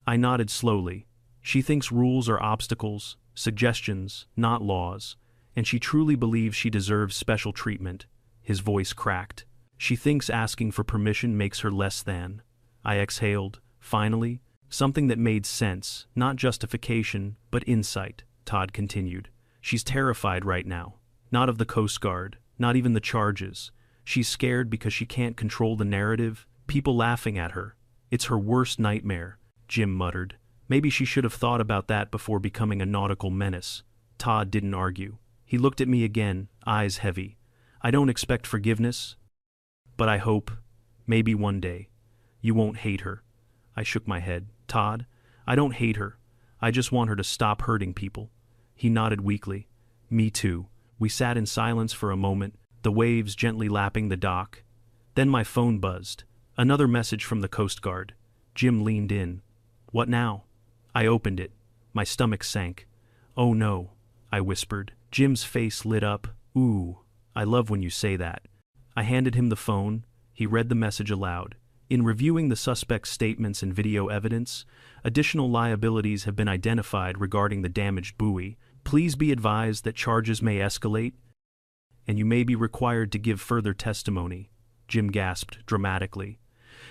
I nodded slowly. "She thinks rules are obstacles, suggestions, not laws, and she truly believes she deserves special treatment." His voice cracked. "She thinks asking for permission makes her less than." I exhaled, finally, something that made sense, not justification, but insight. Todd continued. "She's terrified right now. Not of the Coast Guard, not even the charges. She's scared because she can't control the narrative, people laughing at her. It's her worst nightmare," Jim muttered. "Maybe she should have thought about that before becoming a nautical menace." Todd didn't argue. He looked at me again, eyes heavy. "I don't expect forgiveness, but I hope, maybe one day, you won't hate her." I shook my head. "Todd, I don't hate her. I just want her to stop hurting people." He nodded weakly. "Me too." We sat in silence for a moment, the waves gently lapping the dock. Then my phone buzzed. Another message from the Coast Guard. Jim leaned in. "What now?" I opened it. My stomach sank. "Oh no," I whispered. Jim's face lit up. "Ooh, I love when you say that." I handed him the phone. He read the message aloud. "In reviewing the suspect's statements and video evidence, additional liabilities have been identified regarding the damaged buoy. Please be advised that charges may escalate, and you may be required to give further testimony." Jim gasped dramatically.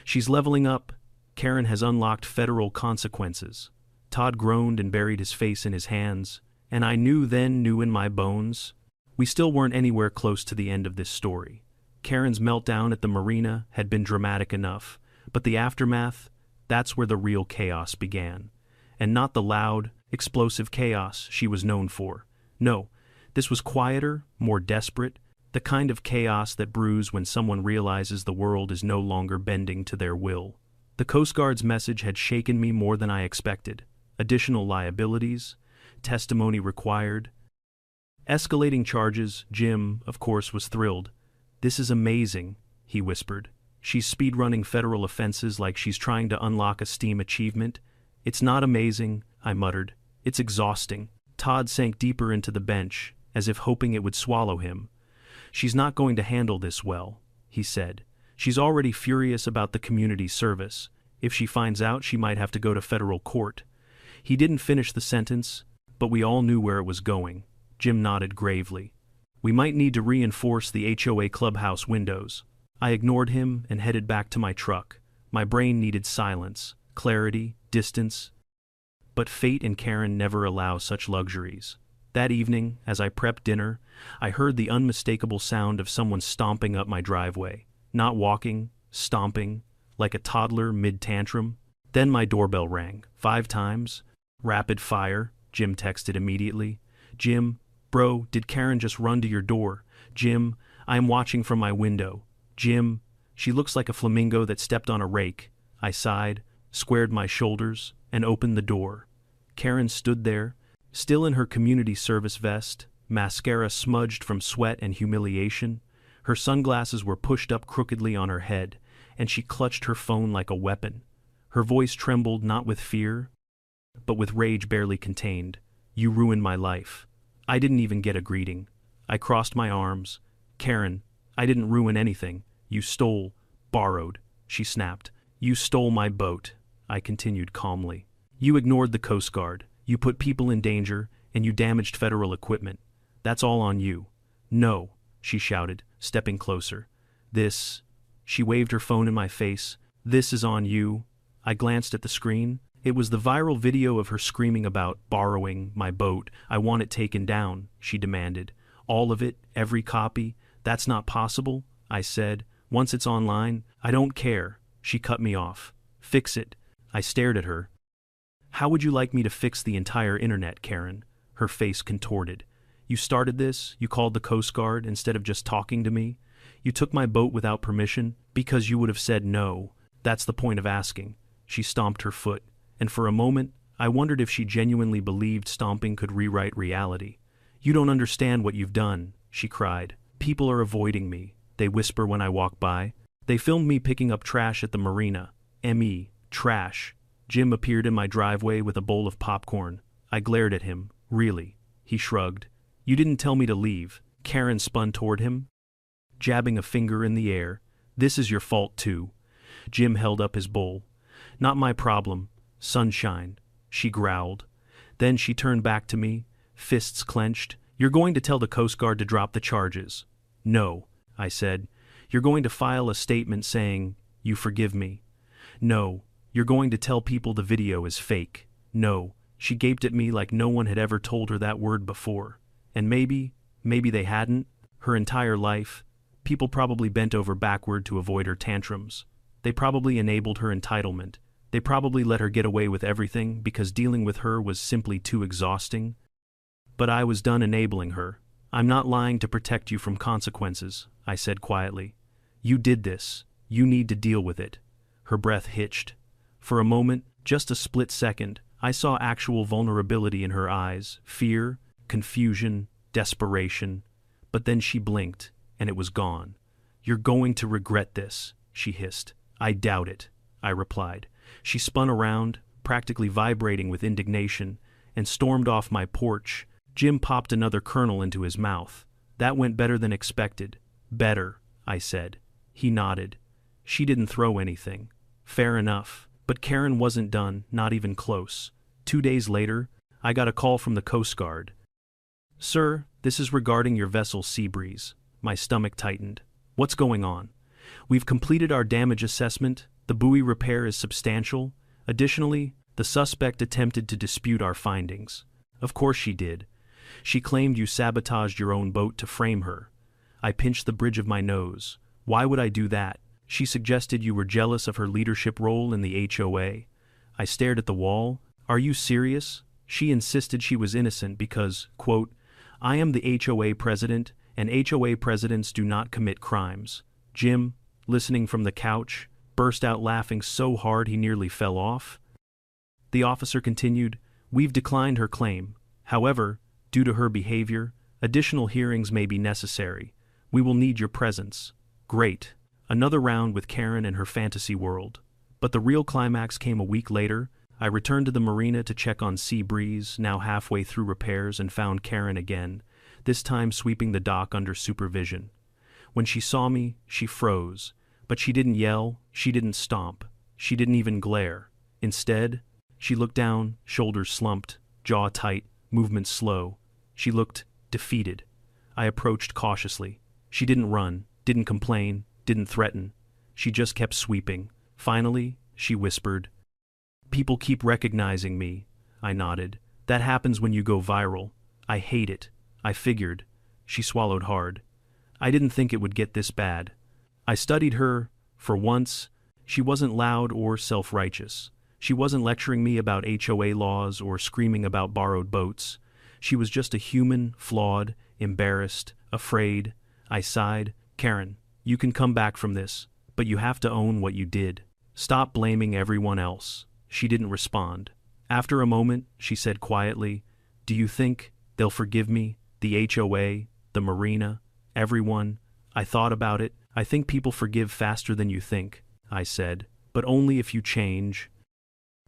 "She's leveling up. Karen has unlocked federal consequences." Todd groaned and buried his face in his hands, and I knew in my bones. We still weren't anywhere close to the end of this story. Karen's meltdown at the marina had been dramatic enough, but the aftermath, that's where the real chaos began. And not the loud, explosive chaos she was known for. No, this was quieter, more desperate, the kind of chaos that brews when someone realizes the world is no longer bending to their will. The Coast Guard's message had shaken me more than I expected. Additional liabilities, testimony required, escalating charges. Jim, of course, was thrilled. "This is amazing," he whispered. "She's speedrunning federal offenses like she's trying to unlock a STEAM achievement." "It's not amazing," I muttered. "It's exhausting." Todd sank deeper into the bench, as if hoping it would swallow him. "She's not going to handle this well," he said. "She's already furious about the community service. If she finds out, she might have to go to federal court." He didn't finish the sentence, but we all knew where it was going. Jim nodded gravely. "We might need to reinforce the HOA clubhouse windows." I ignored him and headed back to my truck. My brain needed silence, clarity, distance. But fate and Karen never allow such luxuries. That evening, as I prepped dinner, I heard the unmistakable sound of someone stomping up my driveway. Not walking, stomping, like a toddler mid-tantrum. Then my doorbell rang, 5 times. "Rapid fire," Jim texted immediately. "Jim, bro, did Karen just run to your door?" "Jim, I am watching from my window." "Jim, she looks like a flamingo that stepped on a rake." I sighed, squared my shoulders, and opened the door. Karen stood there, still in her community service vest, mascara smudged from sweat and humiliation. Her sunglasses were pushed up crookedly on her head, and she clutched her phone like a weapon. Her voice trembled not with fear, but with rage barely contained. "You ruined my life." I didn't even get a greeting. I crossed my arms. "Karen, I didn't ruin anything. You stole, borrowed," she snapped. "You stole my boat," I continued calmly. "You ignored the Coast Guard. You put people in danger, and you damaged federal equipment. That's all on you." "No," she shouted, stepping closer. She waved her phone in my face. "This is on you." I glanced at the screen, It was the viral video of her screaming about borrowing my boat. I want it taken down, she demanded. All of it, every copy. That's not possible, I said. Once it's online, I don't care. She cut me off. Fix it. I stared at her. How would you like me to fix the entire internet, Karen? Her face contorted. You started this, you called the Coast Guard instead of just talking to me. You took my boat without permission, because you would have said no. That's the point of asking. She stomped her foot, and for a moment, I wondered if she genuinely believed stomping could rewrite reality. You don't understand what you've done, she cried. People are avoiding me, they whisper when I walk by. They filmed me picking up trash at the marina. M.E. Trash. Jim appeared in my driveway with a bowl of popcorn. I glared at him. Really? He shrugged. You didn't tell me to leave. Karen spun toward him, jabbing a finger in the air. This is your fault too. Jim held up his bowl. Not my problem. Sunshine, she growled. Then she turned back to me, fists clenched. You're going to tell the Coast Guard to drop the charges. No, I said. You're going to file a statement saying, you forgive me. No, you're going to tell people the video is fake. No, she gaped at me like no one had ever told her that word before. And maybe they hadn't. Her entire life, people probably bent over backward to avoid her tantrums. They probably enabled her entitlement. They probably let her get away with everything because dealing with her was simply too exhausting. But I was done enabling her. I'm not lying to protect you from consequences, I said quietly. You did this. You need to deal with it. Her breath hitched. For a moment, just a split second, I saw actual vulnerability in her eyes, fear, confusion, desperation. But then she blinked, and it was gone. You're going to regret this, she hissed. I doubt it, I replied. She spun around, practically vibrating with indignation, and stormed off my porch. Jim popped another kernel into his mouth. That went better than expected. Better, I said. He nodded. She didn't throw anything. Fair enough. But Karen wasn't done, not even close. 2 days later, I got a call from the Coast Guard. Sir, this is regarding your vessel Seabreeze. My stomach tightened. What's going on? We've completed our damage assessment. The buoy repair is substantial. Additionally, the suspect attempted to dispute our findings. Of course she did. She claimed you sabotaged your own boat to frame her. I pinched the bridge of my nose. Why would I do that? She suggested you were jealous of her leadership role in the HOA. I stared at the wall. Are you serious? She insisted she was innocent because, quote, I am the HOA president, and HOA presidents do not commit crimes. Jim, listening from the couch, burst out laughing so hard he nearly fell off. The officer continued, We've declined her claim. However, due to her behavior, additional hearings may be necessary. We will need your presence. Great. Another round with Karen and her fantasy world. But the real climax came a week later. I returned to the marina to check on Seabreeze, now halfway through repairs, and found Karen again, this time sweeping the dock under supervision. When she saw me, she froze. But she didn't yell, she didn't stomp, she didn't even glare. Instead, she looked down, shoulders slumped, jaw tight, movements slow. She looked defeated. I approached cautiously. She didn't run, didn't complain, didn't threaten. She just kept sweeping. Finally, she whispered, People keep recognizing me. I nodded. That happens when you go viral. I hate it. I figured. She swallowed hard. I didn't think it would get this bad. I studied her. For once, she wasn't loud or self-righteous. She wasn't lecturing me about HOA laws or screaming about borrowed boats. She was just a human, flawed, embarrassed, afraid. I sighed. Karen, you can come back from this, but you have to own what you did. Stop blaming everyone else. She didn't respond. After a moment, she said quietly, Do you think they'll forgive me? The HOA, the marina, everyone. I thought about it. I think people forgive faster than you think, I said, but only if you change.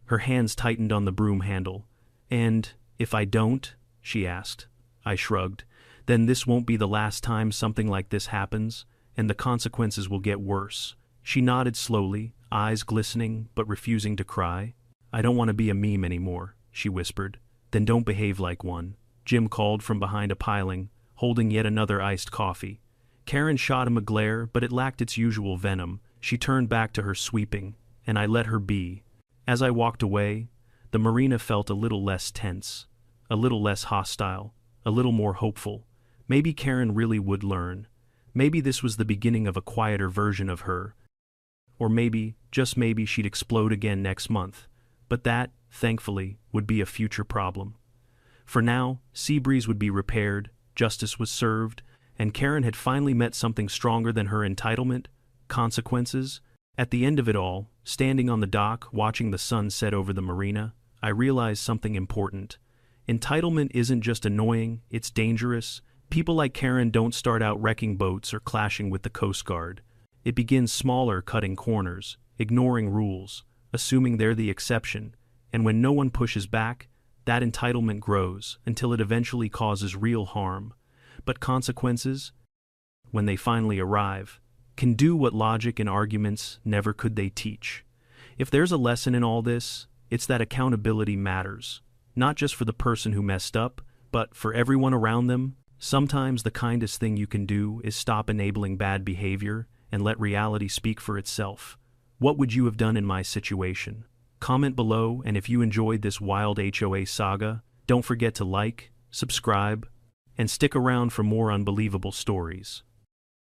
Her hands tightened on the broom handle. And if I don't? She asked. I shrugged. Then this won't be the last time something like this happens, and the consequences will get worse. She nodded slowly, eyes glistening but refusing to cry. I don't want to be a meme anymore, she whispered. Then don't behave like one. Jim called from behind a piling, holding yet another iced coffee. Karen shot him a glare, but it lacked its usual venom. She turned back to her sweeping, and I let her be. As I walked away, the marina felt a little less tense, a little less hostile, a little more hopeful. Maybe Karen really would learn. Maybe this was the beginning of a quieter version of her. Or maybe, just maybe, she'd explode again next month. But that, thankfully, would be a future problem. For now, Seabreeze would be repaired, justice was served, and Karen had finally met something stronger than her entitlement, consequences. At the end of it all, standing on the dock, watching the sun set over the marina, I realized something important. Entitlement isn't just annoying, it's dangerous. People like Karen don't start out wrecking boats or clashing with the Coast Guard. It begins smaller, cutting corners, ignoring rules, assuming they're the exception, and when no one pushes back, that entitlement grows until it eventually causes real harm. But consequences, when they finally arrive, can do what logic and arguments never could they teach. If there's a lesson in all this, it's that accountability matters, not just for the person who messed up, but for everyone around them. Sometimes the kindest thing you can do is stop enabling bad behavior and let reality speak for itself. What would you have done in my situation? Comment below, and if you enjoyed this wild HOA saga, don't forget to like, subscribe, and stick around for more unbelievable stories.